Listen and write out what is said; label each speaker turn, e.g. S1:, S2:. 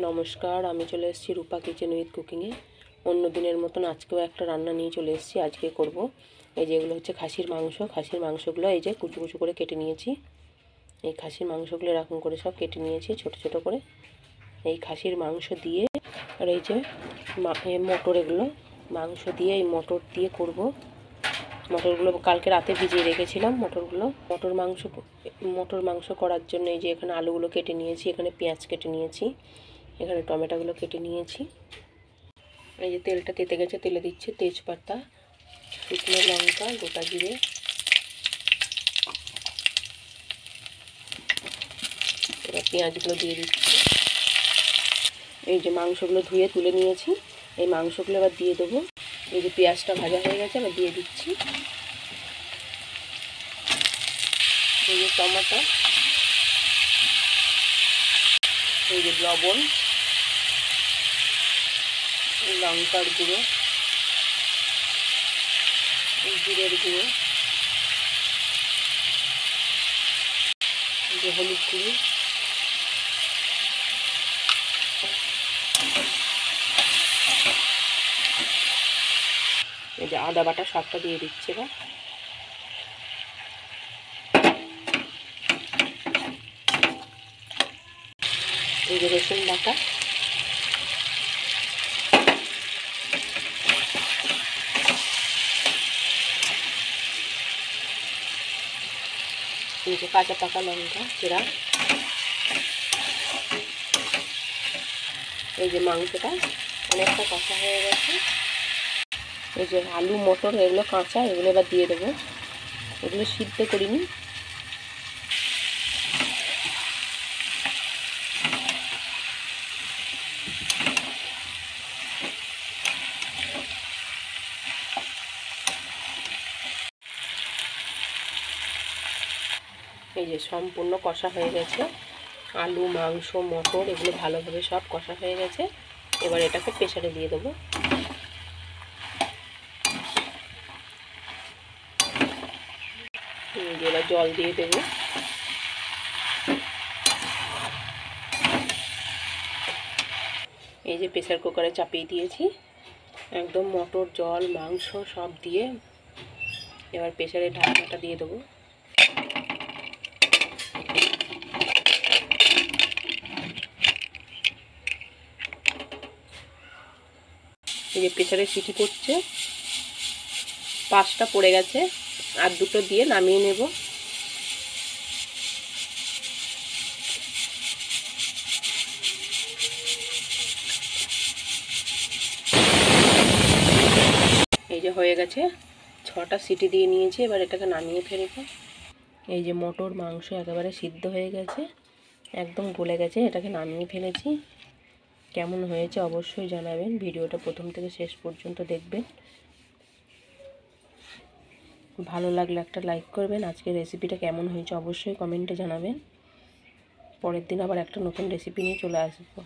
S1: নমস্কার, আমি চলে এসেছি রূপা কিচেন উইথ কুকিংয়ে। অন্য দিনের মতন আজকেও একটা রান্না নিয়ে চলে এসেছি। আজকে করব এই যেগুলো হচ্ছে খাসির মাংস। খাসির মাংসগুলো এই যে কুচু কুচু করে কেটে নিয়েছি। এই খাসির মাংসগুলো এরকম করে সব কেটে নিয়েছি ছোট ছোট করে। এই খাসির মাংস দিয়ে আর এই যে মটর, এগুলো মাংস দিয়ে এই মটর দিয়ে করব। মটরগুলো কালকে রাতে ভিজিয়ে রেখেছিলাম। মটর মাংস করার জন্য এই যে এখানে আলুগুলো কেটে নিয়েছি, এখানে পেঁয়াজ কেটে নিয়েছি, এখানে টমেটোগুলো কেটে নিয়েছি। এই যে তেলটা তেতে গেছে, তেলে দিচ্ছি তেজপাতা, শুকনো লঙ্কা, গোটা জিরে, এবার পেঁয়াজগুলো দিয়ে দিচ্ছি। এই যে মাংসগুলো ধুয়ে তুলে নিয়েছি, এই মাংসগুলো এবার দিয়ে দেবো। এই যে পেঁয়াজটা ভাজা হয়ে গেছে, এবার দিয়ে দিচ্ছি এই যে টমেটো, এই যে লবণ, লঙ্কার গুঁড়ো, জিরের গুঁড়ো, এই যে হলুদ গুঁড়ো, এই যে আদা বাটা সবটা দিয়ে দিচ্ছে। এবার এই যে রসুন বাটা, এই যে কাঁচা পাকা লঙ্কা চেরা, এই যে মাংসটা অনেকটা কষা হয়ে গেছে। এই যে আলু মটর এগুলো কাঁচা, এগুলো এবার দিয়ে দেবো। এগুলো সিদ্ধ করিনি। এই যে সম্পূর্ণ কষা হয়ে গেছে, আলু মাংস মটর এগুলো ভালোভাবে সব কষা হয়ে গেছে। এবার এটাকে প্রেসারে দিয়ে দেবো। এবার জল দিয়ে দেবো। এই যে প্রেসার কুকারে চাপিয়ে দিয়েছি, একদম মটর জল মাংস সব দিয়ে এবার প্রেসারে ঢাকনাটা দিয়ে দেবো। এই যে প্রেসারে সিটি পড়ছে, 5টা পড়ে গেছে, আর 2টো দিয়ে নামিয়ে নেব। এই যে হয়ে গেছে, 6টা সিটি দিয়ে নিয়েছি। এবার এটাকে নামিয়ে ফেলবো। এই যে মটর মাংস একেবারে সিদ্ধ হয়ে গেছে, একদম গলে গেছে। এটাকে নামিয়ে ফেলেছি। কেমন হয়েছে অবশ্যই জানাবেন। ভিডিওটা প্রথম থেকে শেষ পর্যন্ত দেখবেন। ভালো লাগলে একটা লাইক করবেন। আজকের রেসিপিটা কেমন হয়েছে অবশ্যই কমেন্টে জানাবেন। পরের দিন আবার একটা নতুন রেসিপি নিয়ে চলে আসবো।